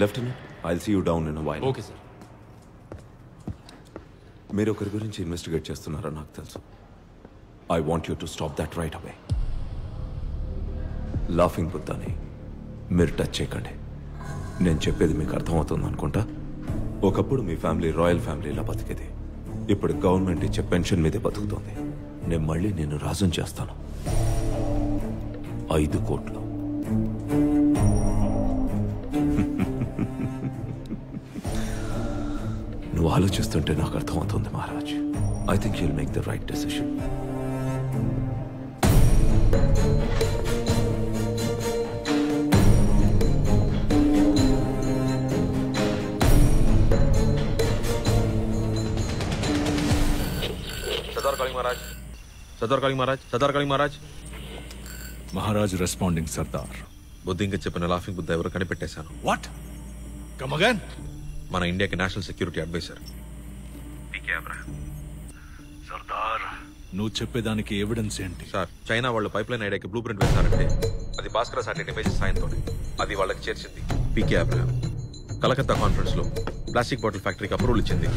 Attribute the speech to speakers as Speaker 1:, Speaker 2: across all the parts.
Speaker 1: Lieutenant I'll see you down in while.
Speaker 2: Okay sir.
Speaker 1: మీరు ఒకరి గురించి ఇన్వెస్టిగేట్ చేస్తున్నారో నాకు తెలుసు. I want you to stop that right away. Laughing బుద్ధాని మీరు టచ్ చేయకండి. నేను చెప్పేది మీకు అర్థమవుతుంది అనుకుంటా. ఒకప్పుడు మీ ఫ్యామిలీ రాయల్ ఫ్యామిలీలా బతికేది. ఇప్పుడు గవర్నమెంట్ ఇచ్చే పెన్షన్ మీదే బతుకుతోంది. నేను మళ్ళీ నేను రాజుని చేస్తాను. 5 కోట్లు. నువ్వు ఆలోచిస్తుంటే నాకు అర్థమవుతుంది Maharaj. I think you'll make the right decision.
Speaker 2: Sardar calling Maharaj. Sardar calling Maharaj.
Speaker 3: Maharaj responding Sardar.
Speaker 2: బుద్ధింగా చెప్పిన లాఫింగ్ బుద్ధ ఎవరు కనిపెట్టేశాను.
Speaker 3: వాట్? Come again.
Speaker 2: మన ఇండియాకి national security advisor PK Abraham.
Speaker 3: Sardar నువ్వు చెప్పేదానికి ఎవిడెన్స్ ఏంటి?
Speaker 2: సార్, చైనా వాళ్ళు పైప్ లైన్ ఐడియాకి బ్లూ ప్రింట్ వేశారంటే అది భాస్కర సాటిలైట్ ఇమేజెస్ సాయంతోనే అది వాళ్ళకి చేర్చింది పీకే అబ్రహాం. కలకత్తా కాన్ఫరెన్స్ లో ప్లాస్టిక్ బాటిల్ ఫ్యాక్టరీకి అప్రూవల్ ఇచ్చింది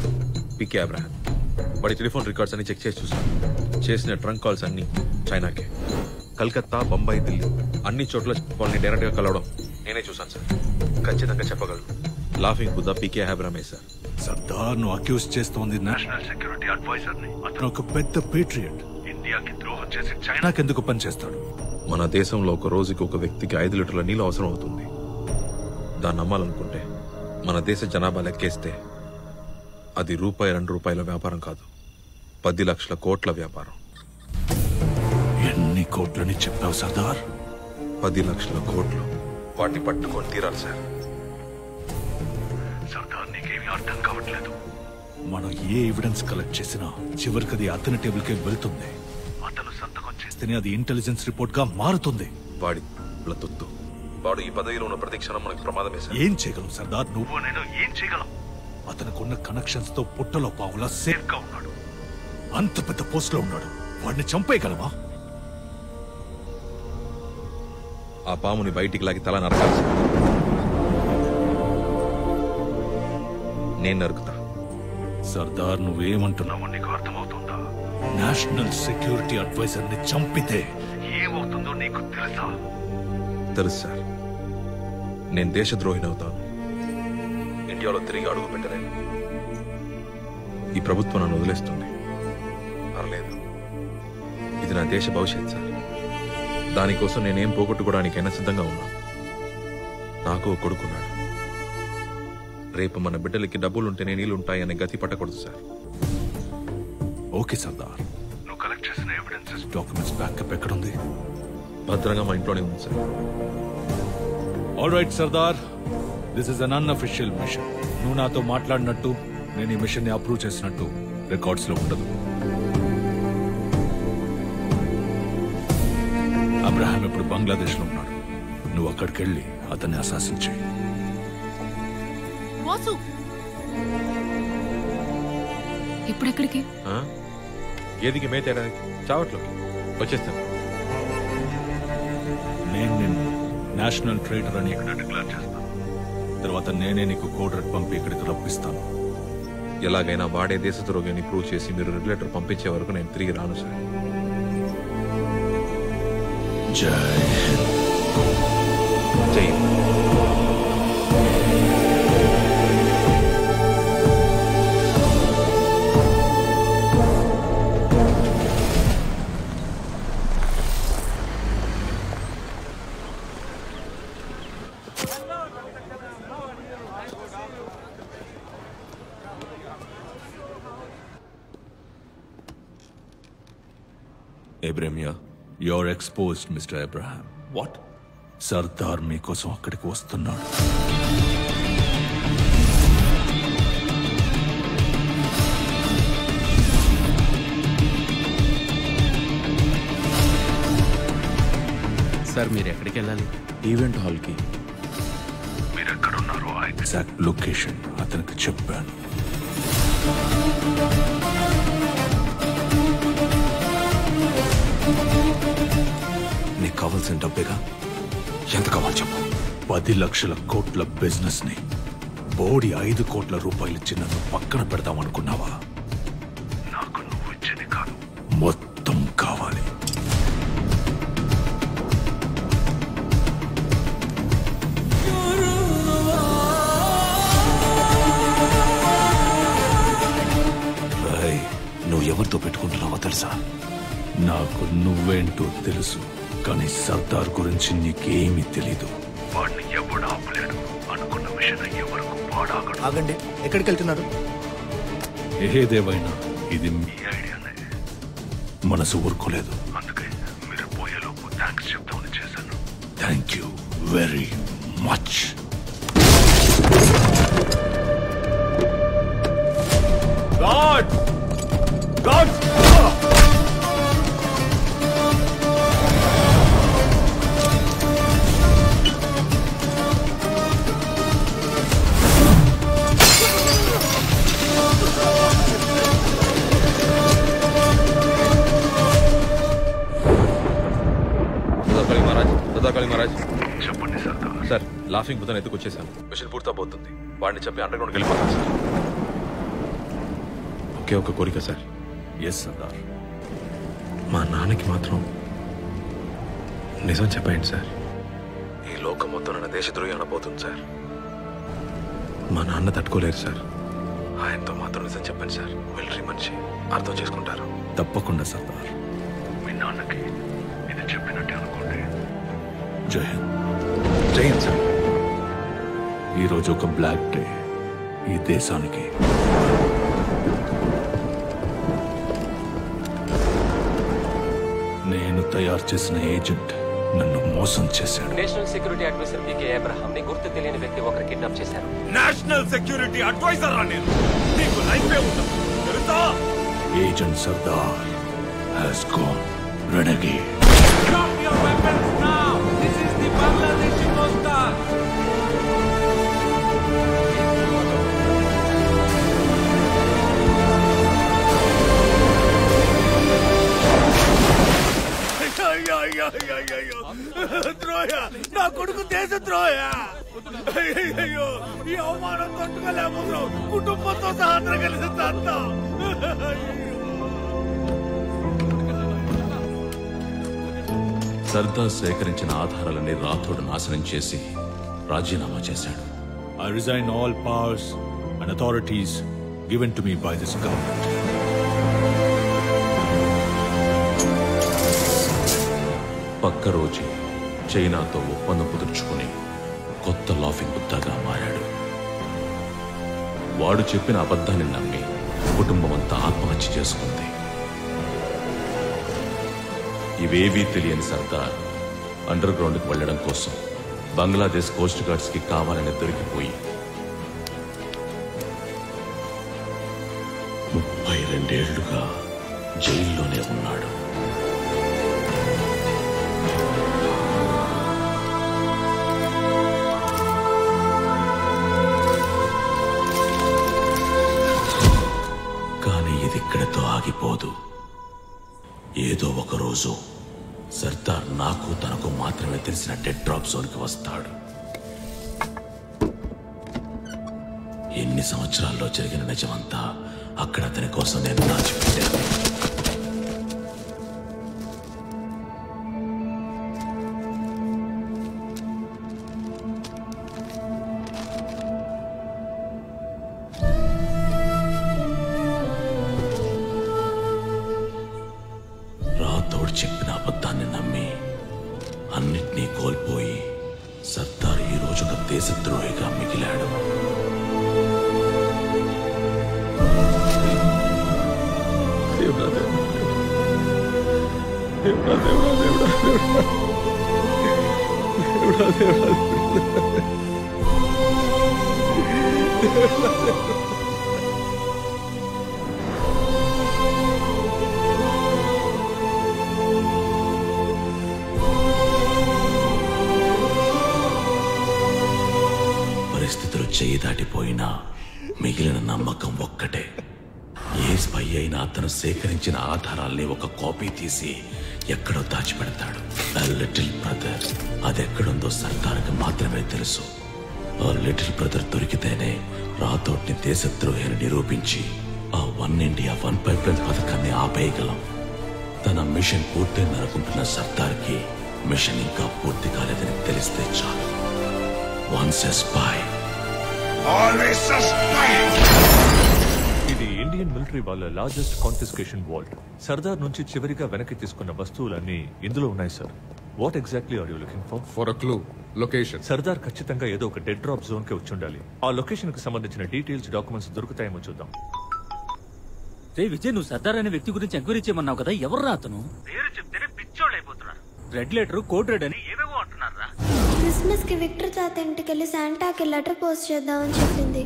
Speaker 2: పీకే అబ్రహాం. వాడి టెలిఫోన్ రికార్డ్స్ అన్ని చెక్ చేసి చూసాను. చేసిన ట్రంక్ కాల్స్ అన్ని చైనాకే. కలకత్తా, బొంబాయి, ఢిల్లీ అన్ని చోట్ల వాళ్ళని డైరెక్ట్ గా కలవడం నేనే చూసాను సార్. ఖచ్చితంగా చెప్పగలను లాఫింగ్ బుద్ధ పీకే అబ్రహామే సార్.
Speaker 3: సర్దార్ నువ్వు అక్యూజ్ చేస్తోంది నేషనల్ సెక్యూరిటీ అడ్వైజర్ ని. అతను ఒక పెద్ద పేట్రియట్. ఇండియాకి ద్రోహం చేసి చైనాకి ఎందుకు పనిచేస్తాడు?
Speaker 2: మన దేశంలో ఒక రోజుకి ఒక వ్యక్తికి 5 లీటర్ల నీళ్ళు అవసరం అవుతుంది. దాన్ని నమ్మాలనుకుంటే మన దేశ జనాభా లెక్కేస్తే అది ₹2 వ్యాపారం కాదు, 10 లక్షల కోట్ల వ్యాపారం.
Speaker 3: ఎన్ని కోట్లని చెప్పావు సర్దార్?
Speaker 2: 10 లక్షల కోట్లు. వాటిని పట్టుకొని తీరాలి సార్.
Speaker 3: సర్దార్ నీకేమీ అర్థం కావట్లేదు. మనం ఏ ఎవిడెన్స్ కలెక్ట్ చేసినా చివరికి అది అతని టేబుల్ కే వెళ్తుంది. అతను సంతకం చేస్తేనే అది ఇంటెలిజెన్స్ రిపోర్ట్ గా మారుతుంది.
Speaker 2: వాడి బ్లతుత్తు. వాడు ఈ పదవిలో ఉన్న ప్రతి క్షణం మనకు ప్రమాదమే సార్.
Speaker 3: ఏం చేయగలం సర్దార్? నువ్వు నేను ఏం చేయగలం? అతనుకున్న కనెక్షన్స్ తో పుట్టలో పావులా సేఫ్ గా ఉన్నాడు. అంత పెద్ద పోస్ట్ లో ఉన్నాడు. వాడిని చంపేయగలవా?
Speaker 2: ఆ పాముని బయటికి లాగి తల నరకాలి సార్. నేను నరుకుతా.
Speaker 3: సర్దార్ నువ్వేమంటున్నావు నీకు అర్థమవుతుందా? నేషనల్ సెక్యూరిటీ అడ్వైజర్ ని చంపితే ఏమవుతుందో నీకు తెలుసా?
Speaker 2: తెలుసు సార్. నేను దేశద్రోహిని అవుతాను. ఇండియాలో తిరిగి అడుగు పెట్టలేను. ఈ ప్రభుత్వం నన్ను వదిలేస్తుంది. పర్లేదు, ఇది నా దేశ భవిష్యత్ సార్. దానికోసం నేనేం పోగొట్టుకోవడానికైనా సిద్ధంగా ఉన్నాను. నాకు ఒక కొడుకున్నాడు. రేపు మన బిడ్డలకి డబ్బులుంటేనే నీళ్లుంటాయనే గతి పట్టకూడదు సార్.
Speaker 3: ఓకే సర్దార్. నువ్వు కలెక్ట్ చేసిన ఎవిడెన్సెస్, డాక్యుమెంట్స్ బ్యాకప్ ఎక్కడుంది?
Speaker 2: భద్రంగా మా ఇంట్లోనే ఉంది sir.
Speaker 3: All right Sardar, this is an unofficial mission. నువ్వు నాతో మాట్లాడినట్టు, నేను ఈ మిషన్ ని అప్రూవ్ చేసినట్టు రికార్డ్స్ లో ఉండదు. అబ్రహాం ఇప్పుడు బంగ్లాదేశ్ లో ఉన్నాడు. నువ్వు అక్కడికి వెళ్ళి అతన్ని అసాసిన్ చేయి.
Speaker 4: ఇప్పుడెక్కడికి?
Speaker 2: ఏదికి మేతేయడానికి చావట్లోకి వచ్చేస్తాను.
Speaker 3: నేను నిన్ను నేషనల్ ట్రేడర్ అని ఇక్కడ డిక్లేర్ చేస్తాను. తర్వాత నేనే నీకు కోడ్ రెడ్ పంపి ఇక్కడికి రప్పిస్తాను.
Speaker 2: ఎలాగైనా వాడే దేశద్రోగిని ప్రూవ్ చేసి మీరు రెగ్యులేటర్ పంపించే వరకు నేను తిరిగి రాను సార్.
Speaker 3: జై
Speaker 2: జై.
Speaker 1: Abraham,
Speaker 3: you're exposed, Mr. Abraham.
Speaker 1: what?
Speaker 3: Sardar మీకోసం అక్కడికి వస్తున్నాడు.
Speaker 5: సార్, మీరు ఎక్కడికి వెళ్ళాలి?
Speaker 1: ఈవెంట్ హాల్కి.
Speaker 3: మీరు ఎక్కడున్నారో ఆ ఎగ్జాక్ట్ లొకేషన్ అతనికి చెప్పాను.
Speaker 1: నీకు కావాల్సిన డబ్బేగా. ఎంత కావాలి చెప్పు.
Speaker 3: 10 లక్షల కోట్ల బిజినెస్ ని బోడి 5 కోట్ల రూపాయలు ఇచ్చి నన్ను పక్కన పెడదామనుకున్నావా? నాకు నువ్వు ఇచ్చేది కాదు, మొత్తం కావాలి. నువ్వు ఎవరితో పెట్టుకుంటున్నావో తెలుసా? నాకు నువ్వేంటో తెలుసు, కానీ సర్దార్ గురించి నీకేమీ తెలీదు. వాడిని ఎవడు ఆపలేడు. అనుకున్న మిషన్ అయ్యే వరకు వాడాగడు.
Speaker 5: ఆగండి, ఎక్కడికి వెళ్తున్నారు?
Speaker 3: ఏదేవైనా ఇది మీ ఐడియానే. మనసు ఊరుకోలేదు, అందుకే మీరు పోయేలోపు థ్యాంక్స్ చెప్తామని చేశాను. Thank you very much. God God
Speaker 2: చెప్పండి సార్. లాఫింగ్ బుద్ధని ఎత్తుకొచ్చేసాను. మిషన్ పూర్తవుతుంది. వాడిని చెప్పి అండర్ గ్రౌండ్కి వెళ్ళిపోతాను సార్. ఒకే ఒక కోరిక సార్.
Speaker 3: ఎస్ సర్దార్.
Speaker 2: మా నాన్నకి మాత్రం నిజం చెప్పండి సార్. ఈ లోకం మొత్తం నన్ను దేశద్రోహి అనబోతుంది సార్. మా నాన్న తట్టుకోలేరు సార్. ఆయనతో మాత్రం నిజం చెప్పండి సార్. మిలిటరీ మనిషి అర్థం చేసుకుంటారు.
Speaker 3: తప్పకుండా సర్దార్. మీ నాన్నకి ఇది చెప్పినట్టే అనుకోండి. జై హింద్.
Speaker 2: జై హింద్ సార్.
Speaker 3: ఈరోజు ఒక బ్లాక్ డే ఈ దేశానికి. నేను తయారు చేసిన ఏజెంట్ నన్ను మోసం చేశాడు.
Speaker 6: National security advisor PK Abraham ని గుర్తు తెలియని వ్యక్తి ఒకరు కిడ్నాప్ చేశారు.
Speaker 7: నేషనల్ సెక్యూరిటీ అడ్వైజర్ రా నేను. నీకు లైఫ్ ఉండదు తెలుసా?
Speaker 3: Agent Sardar has gone renegade.
Speaker 7: Drop your weapons now. This is the Bangladeshi Mostar. ద్రోహ, నా కొడుకు దేశ ద్రోహ. అయ్యో, ఈ అవమానం తట్టుకోలేకపోతున్నావు. కుటుంబంతో సహా కలిసి అంతా.
Speaker 8: సర్దార్ సేకరించిన ఆధారాలన్నీ రాథోడ్ నాశనం చేసి రాజీనామా చేశాడు.
Speaker 3: I resign all powers and authorities given to me by this government.
Speaker 8: పక్క రోజు చైనాతో ఒప్పందం కుదుర్చుకుని కొత్త లాఫింగ్ బుద్ధగా మారాడు. వాడు చెప్పిన అబద్ధాన్ని నమ్మి కుటుంబం అంతా ఆత్మహత్య చేసుకుంది. ఇవేవీ తెలియని సర్దార్ అండర్ గ్రౌండ్కి వెళ్లడం కోసం బంగ్లాదేశ్ కోస్ట్ గార్డ్స్ కి కావాలని దొరికిపోయి 32 ఏళ్లుగా జైల్లోనే ఉన్నాడు. కానీ ఇది ఇక్కడితో ఆగిపోదు. ఏదో ఒక రోజు సర్దార్ నాకు తనకు మాత్రమే తెలిసిన డెడ్ డ్రాప్ జోన్కి వస్తాడు. ఎన్ని సంవత్సరాల్లో జరిగిన నిజమంతా అక్కడ అతని కోసం నేను దాచిపెట్టాను. రాథోడ్ చెప్పిన అబద్ధాన్ని నమ్మి అన్నిటినీ కోల్పోయి సర్దార్ ఈ రోజు ఒక దేశద్రోహిగా మిగిలాడు. పరిస్థితులు చేయి దాటిపోయినా మిగిలిన నమ్మకం ఒక్కటే. ఏ స్పై అయినా అతను సేకరించిన ఆధారాల్ని ఒక కాపీ తీసి ఎక్కడో దాచిపెడతాడు. లిటిల్ బ్రదర్ అదెక్కడుందో సర్దార్కి మాత్రమే తెలుసు. ఆ లిటిల్ బ్రదర్ దొరికితేనే రాథోడ్ని దేశద్రోహి అని నిరూపించి ఆ 1 ఇండియా 1 పైప్లైన్ పథకాన్ని ఆపేయగలం. తన మిషన్ పూర్తయిందనుకుంటున్న సర్దార్కి మిషన్ ఇంకా పూర్తి కాలేదని తెలిస్తే చాలు. Once a spy
Speaker 7: always a spy.
Speaker 3: ఇది ఇండియన్ మిలిటరీ వాళ్ళ లార్జెస్ట్ కాన్ఫిస్కేషన్ వాల్ట్. సర్దార్ నుంచి చివరిగా వెనక్కి తీసుకున్న వస్తువులన్నీ ఇందులో ఉన్నాయి sir. What exactly are you looking for?
Speaker 5: For a clue, location.
Speaker 3: Sardar ఖచ్చితంగా ఏదో ఒక డెడ్ డ్రాప్ జోన్ కి వచ్చి ఉండాలి. ఆ లొకేషన్ కు సంబంధించిన డీటెయిల్స్, డాక్యుమెంట్స్ దొరుకుతాయేమో చూద్దాం.
Speaker 9: రే విజయ్, నువ్వు సర్దార్ అనే వ్యక్తి గురించి ఎంక్వైరీ చేయమన్నావు కదా, ఎవర్రా అతను? పేరు చెప్తేనే పిచ్చోళ్ళు అయిపోతున్నారు. రెడ్ లెటర్, కోడ్ రెడ్ అని ఏవేవో అంటున్నారా?
Speaker 10: క్రిస్మస్ కి విక్టర్ తాత ఇంటికి వెళ్ళి శాంటాకి లెటర్ పోస్ట్ చేద్దామని చెప్పింది.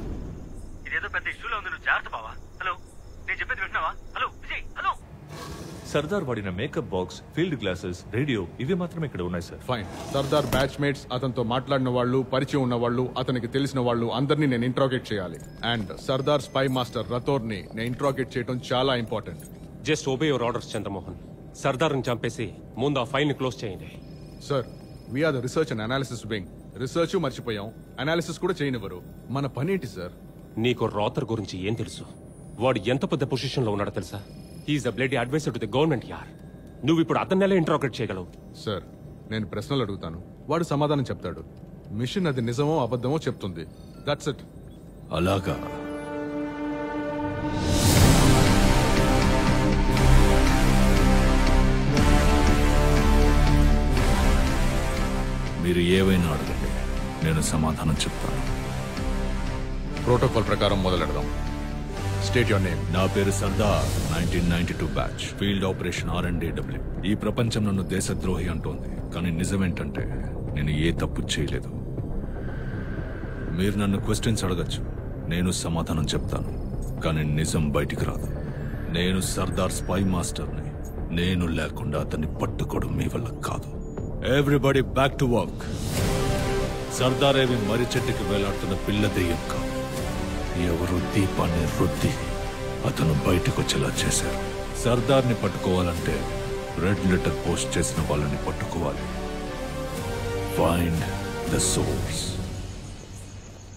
Speaker 9: ఇదేదో పెద్ద ఇష్యూలో ఉంది, నువ్వు జాగ్రత్త బావా. హలో, నేను చెప్పేది వింటున్నావా? Hello Vijay, hello.
Speaker 3: సర్దార్ వాడిన makeup box, field glasses, radio ఇవి మాత్రమే ఇక్కడ ఉన్నాయి sir.
Speaker 5: Fine. Sardar batch mates, అతనితో మాట్లాడిన వాళ్ళు, పరిచయం ఉన్న వాళ్ళు, అతనికి తెలిసిన వాళ్ళు అందరినీ నేను ఇంట్రాగేట్ చేయాలి. అండ్ సర్దార్ స్పై మాస్టర్ రతోర్ని నేను ఇంట్రాగేట్ చేయడం చాలా important.
Speaker 6: Just obey your orders Chandramohan. సర్దార్ని చంపేసి ముందు ఆ ఫైల్ ని క్లోజ్ చేయండి.
Speaker 5: Sir, we are the research and analysis wing. Research మర్చిపోయాం, అనాలిసిస్ కూడా చేయనివ్వరు. మన పనేంటి సార్?
Speaker 6: నీకు రాథర్ గురించి ఏం తెలుసు? వాడు ఎంత పెద్ద పొజిషన్ లో ఉన్నాడో తెలుసా? He's a bloody advisor to the government యార్. నువ్వు ఇప్పుడు అతన్ని ఎలా ఇంట్రాగేట్ చేయగలవు?
Speaker 5: సార్, నేను ప్రశ్నలు అడుగుతాను, వాడు సమాధానం చెప్తాడు. మిషన్ అది నిజమో అబద్ధమో చెప్తుంది. That's it.
Speaker 3: అలాగా? మీరు ఏవైనా అడగండి, నేను సమాధానం చెప్తాను.
Speaker 5: ప్రోటోకాల్ ప్రకారం మొదలెడదాం. State your name.
Speaker 3: నా పేరు Sardar, 1992 batch, field operation R&AW. ఈ ప్రపంచం నన్ను దేశద్రోహి అంటోంది, కానీ నిజమేంటంటే నేను ఏ తప్పు చేయలేదు. మీరు నన్ను క్వశ్చన్స్ అడగచ్చు, నేను సమాధానం చెప్తాను, కానీ నిజం బయటికి రాదు. నేను సర్దార్ స్పై మాస్టర్ని. నేను లేకుండా అతన్ని పట్టుకోవడం మీ వల్ల కాదు. Everybody back to work. Sardar ఏవి మర్రి చెట్టుకి వేలాడుతున్న పిల్ల దెయ్యం కాదు. ఎవరు దీపాన్ని రుద్ది అతను బయటకు వచ్చేలా చేశారు. సర్దార్ని పట్టుకోవాలంటే రెడ్ లెటర్ పోస్ట్ చేసిన వాళ్ళని పట్టుకోవాలి. Find the source.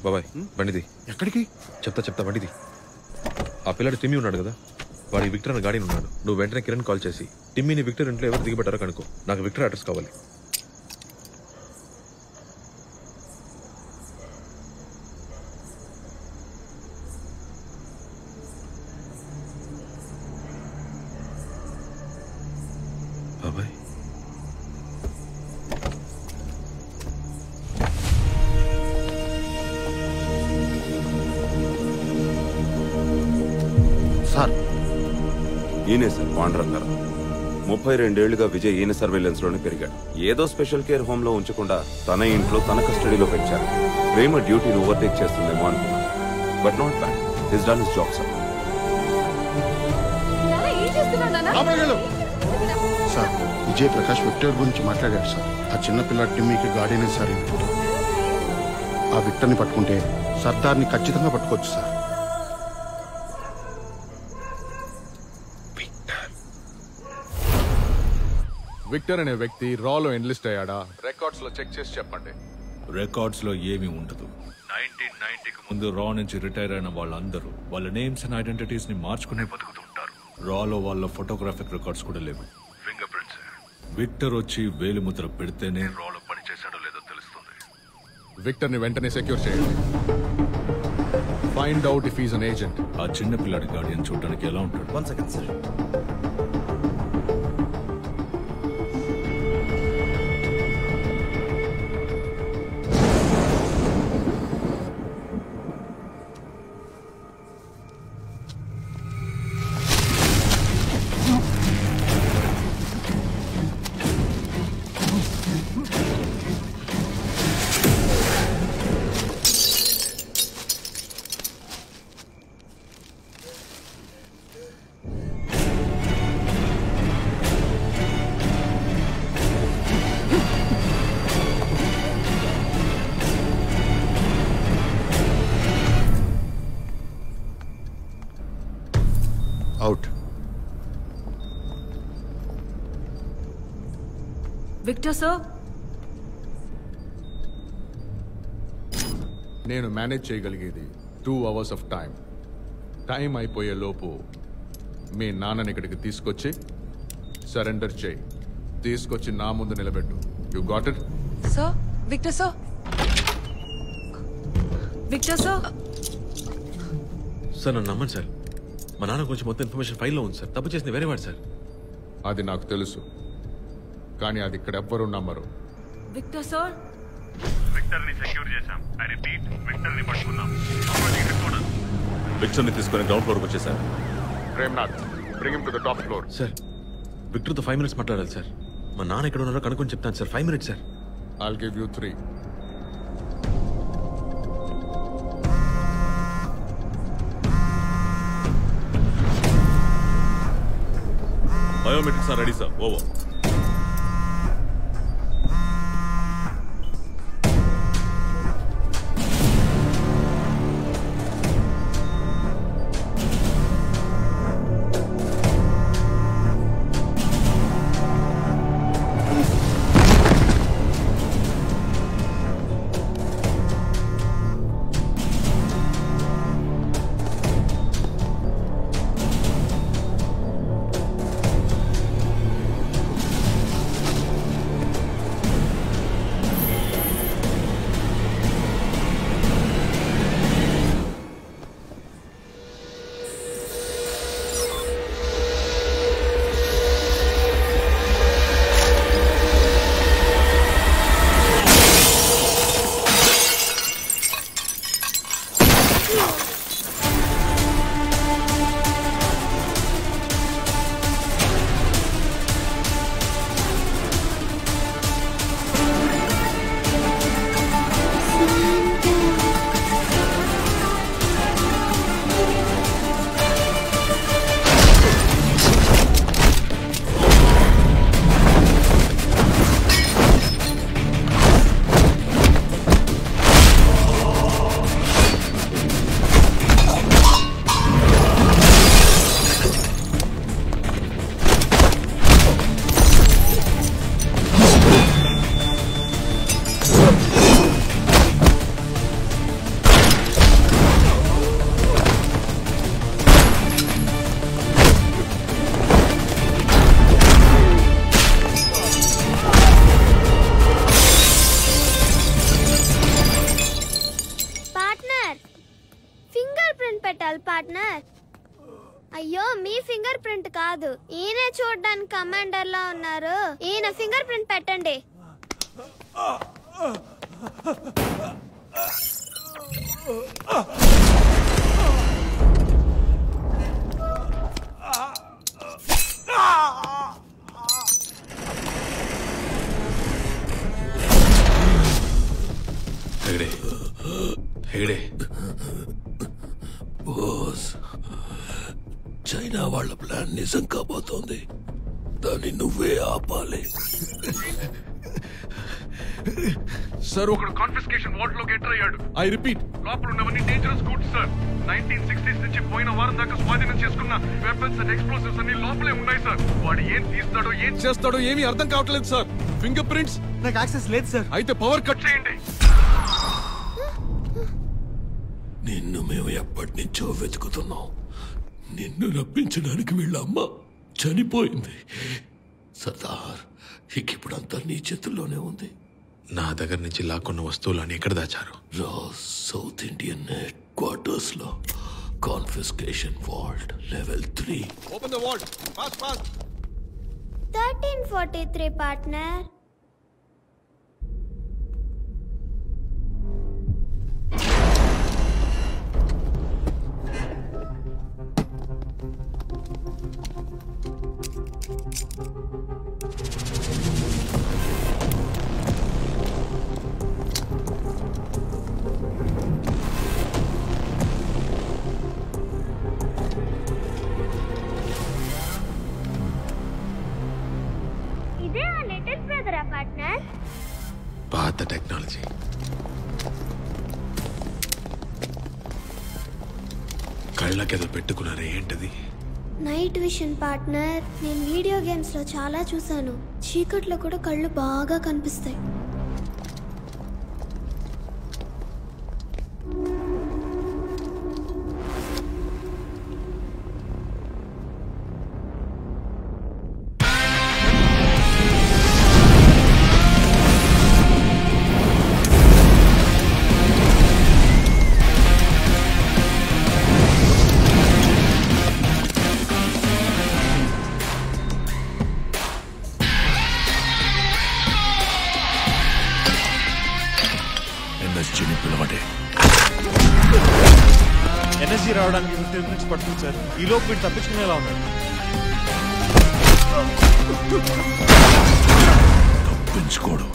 Speaker 2: బాబాయ్, బండిది.
Speaker 5: ఎక్కడికి?
Speaker 2: చెప్తా బండిది. ఆ పిల్లడు టిమ్మీ ఉన్నాడు కదా, వాడి విక్టర్ అన్న గాడిని ఉన్నాడు. నువ్వు వెంటనే కిరణ్ కాల్ చేసి టిమ్మీని విక్టర్ ఇంట్లో ఎవరు దిగబెట్టారో కనుకో. నాకు విక్టర్ అడ్రస్ కావాలి. బాబాయ్,
Speaker 11: సార్,
Speaker 1: ఈయనే సార్ పాండురంగారావు. 32 ఏళ్లుగా విజయ్ ఈయన సర్వేలెన్స్ లోనే పెరిగాడు. ఏదో స్పెషల్ కేర్ హోమ్ లో ఉంచకుండా తన ఇంట్లో తన కస్టడీలో పెంచారు. ప్రేమ డ్యూటీని ఓవర్టేక్ చేస్తుందేమో అనుకున్నాను, but not bad. He's done his job sir.
Speaker 11: Sir, Vijay Prakash Victor గురించి మాట్లాడాడు సార్. ఆ చిన్న పిల్ల టిమ్మీకి గార్డెనే సార్. ఆ విక్టర్ని పట్టుకుంటే సర్దార్ని ఖచ్చితంగా పట్టుకోవచ్చు సార్.
Speaker 5: విక్టర్ అనే వ్యక్తి రాలో ఎన్లిస్ట్ అయ్యాడా? రికార్డ్స్ లో చెక్ చేసి చెప్పండి.
Speaker 3: రికార్డ్స్ లో ఏమీ ఉండదు. 1990కి ముందు రా నుంచి రిటైర్ అయిన వాళ్ళందరూ వాళ్ళ నేమ్స్ అండ్ ఐడెంటిటీస్ ని మార్చుకునే బతుకుతుంటారు. రాలో వాళ్ళ ఫోటోగ్రాఫిక్ రికార్డ్స్ కూడా లేవు. Finger prints. విక్టర్ వచ్చి వేలిముద్ర పెడితేనే రాలో పనిచేశాడో లేదో తెలుస్తుంది.
Speaker 5: విక్టర్ ని వెంటనే సెక్యూర్ చేయండి. Find out if is an agent.
Speaker 3: ఆ చిన్న పిల్లాడి గార్డియన్ చూడడానికి ఎలా ఉంటాడు?
Speaker 12: 1 second sir.
Speaker 11: Out.
Speaker 4: Victor sir,
Speaker 5: నేను మేనేజ్ చేయగలిగేది 2 hours ఆఫ్ టైం అయిపోయే లోపు మీ నాన్నని ఇక్కడికి తీసుకొచ్చి సరెండర్ చేయి. తీసుకొచ్చి నా ముందు నిలబెట్టు. You got it?
Speaker 12: Sir Victor sir, Victor sir.
Speaker 2: Sir నన్ను నమ్మండి సార్, మా నాన్న గురించి మొత్తం ఇన్ఫర్మేషన్ ఫైల్లో ఉంది సార్. తప్పు చేసిన వేరే వాడు సార్.
Speaker 5: అది నాకు తెలుసు, కానీ అది ఇక్కడ ఎవ్వరూ నమ్మరు.
Speaker 12: విక్టర్ సార్,
Speaker 7: విక్టర్ని సెక్యూర్ చేశాం. ఐ రిపీట్, విక్టర్ని పట్టుకున్నాం.
Speaker 1: విక్టర్ని తీసుకుని గ్రౌండ్ ఫ్లోర్కి వచ్చేసారు.
Speaker 5: Premnath, bring him to the top floor.
Speaker 2: Sir విక్టర్తో 5 minutes మాట్లాడాలి సార్. మా నాన్న ఎక్కడ ఉన్నారో కనుక్కొని చెప్తాను sir. 5 minutes sir.
Speaker 5: I'll give you 3.
Speaker 1: Biometrics are ready sir. Over.
Speaker 10: Partner. అయ్యో మీ ఫింగర్ ప్రింట్ కాదు, ఈయన చూడడానికి కమాండర్ లా ఉన్నారు. ఈయన ఫింగర్ ప్రింట్ పెట్టండి.
Speaker 8: చైనా వాళ్ళ ప్లాన్ నిజం కాబోతోంది. దాన్ని నువ్వే ఆపాలి.
Speaker 7: సార్ ఒకడు కాన్ఫిస్కేషన్ వార్డ్ లోకి ఎంటర్ అయ్యాడు.
Speaker 5: ఐ రిపీట్,
Speaker 7: లోపల ఉన్నవన్నీ డేంజరస్ గూడ్స్ సార్. 1960s నుంచి పోయిన వారం దాకా స్వాధీనం చేసుకున్న వెపన్స్ అండ్ ఎక్స్ప్లోసివ్స్ అన్ని లోపలే ఉన్నాయి సార్. వాడు ఏం తీస్తాడో ఏం
Speaker 5: చేస్తాడో ఏమీ అర్థం కావట్లేదు సార్. ఫింగర్ ప్రింట్స్
Speaker 13: నాకు యాక్సెస్ లేదు సార్.
Speaker 5: అయితే పవర్ కట్ చేయండి.
Speaker 8: నిన్ను మేము ఎప్పటి నుంచో వెతుకుతున్నాం. నిన్ను రప్పించడానికి వీళ్ళ అమ్మ చనిపోయింది. సర్దార్, ఇప్పుడంతా నీ చేతుల్లోనే ఉంది.
Speaker 2: నా దగ్గర నుంచి లాక్కున్న వస్తువులని ఎక్కడ దాచారు?
Speaker 8: సౌత్ ఇండియన్ హెడ్ క్వార్టర్స్ లో confiscation vault level 3.
Speaker 5: Open the vault fast fast.
Speaker 10: 1343 partner. ఇదే ఆ లేటెస్ట్ బ్రదరా పార్ట్నర్?
Speaker 2: పాత టెక్నాలజీ. కళ్ళకేదో పెట్టుకున్నారే, ఏంటది?
Speaker 10: Night vision partner. నేను వీడియో గేమ్స్ లో చాలా చూసాను. చీకట్లో కూడా కళ్ళు బాగా కనిపిస్తాయి.
Speaker 13: రావడానికి 15 మినిట్స్ పడుతుంది సార్. ఈ లోపు వీడు తప్పించుకునేలా ఉన్నాడు.
Speaker 3: తప్పించుకోడు.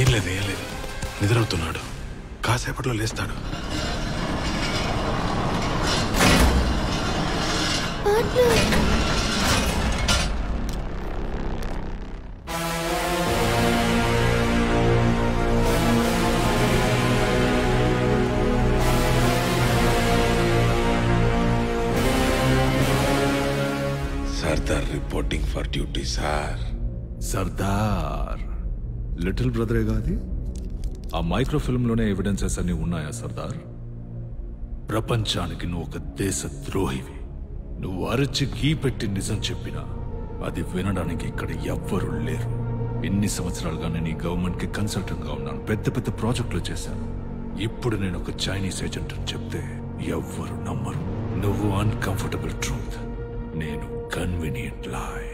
Speaker 14: ఏం లేదు నిద్రవుతున్నాడు. కాసేపట్లో లేస్తాడు.
Speaker 8: Sardar reporting for duty sir.
Speaker 3: Sardar little బ్రదరే కాదు. ఆ మైక్రోఫిల్మ్లోనే ఎవిడెన్సెస్ అన్ని ఉన్నాయా సర్దార్? ప్రపంచానికి నువ్వు ఒక దేశ ద్రోహివి. నువ్వు అరచి గీ పెట్టి నిజం చెప్పినా అది వినడానికి ఇక్కడ ఎవ్వరూ లేరు. ఎన్ని సంవత్సరాలుగా నేను ఈ గవర్నమెంట్కి కన్సల్టెంట్గా ఉన్నాను. పెద్ద పెద్ద ప్రాజెక్టులు చేశాను. ఇప్పుడు నేను ఒక చైనీస్ ఏజెంట్ అని చెప్తే ఎవ్వరు నమ్మరు. నువ్వు అన్కంఫర్టబుల్ ట్రూత్, నేను కన్వీనియంట్ లాయ్.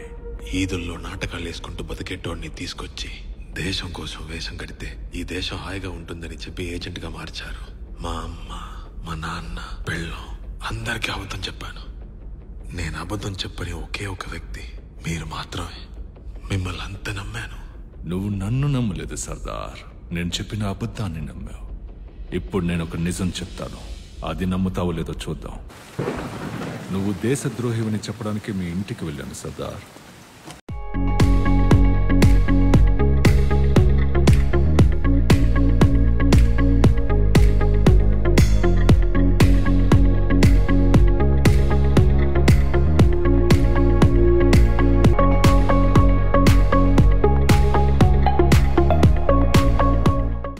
Speaker 14: ఈదుల్లో నాటకాలు వేసుకుంటూ బతికేటోడిని తీసుకొచ్చి దేశం కోసం వేషం కడితే ఈ దేశం హాయిగా ఉంటుందని చెప్పి ఏజెంట్గా మార్చారు. మా అమ్మ, మా నాన్న, పెళ్ళం అందరికీ అబద్ధం చెప్పాను. నేను అబద్ధం చెప్పని ఒకే ఒక వ్యక్తి మీరు మాత్రమే. మిమ్మల్ని అంత నమ్మాను.
Speaker 3: నువ్వు నన్ను నమ్మలేదు సర్దార్, నేను చెప్పిన అబద్ధాన్ని నమ్మావు. ఇప్పుడు నేను ఒక నిజం చెప్తాను, అది నమ్ముతావో లేదో చూద్దాం. నువ్వు దేశద్రోహివని చెప్పడానికి మీ ఇంటికి వెళ్ళాను సర్దార్.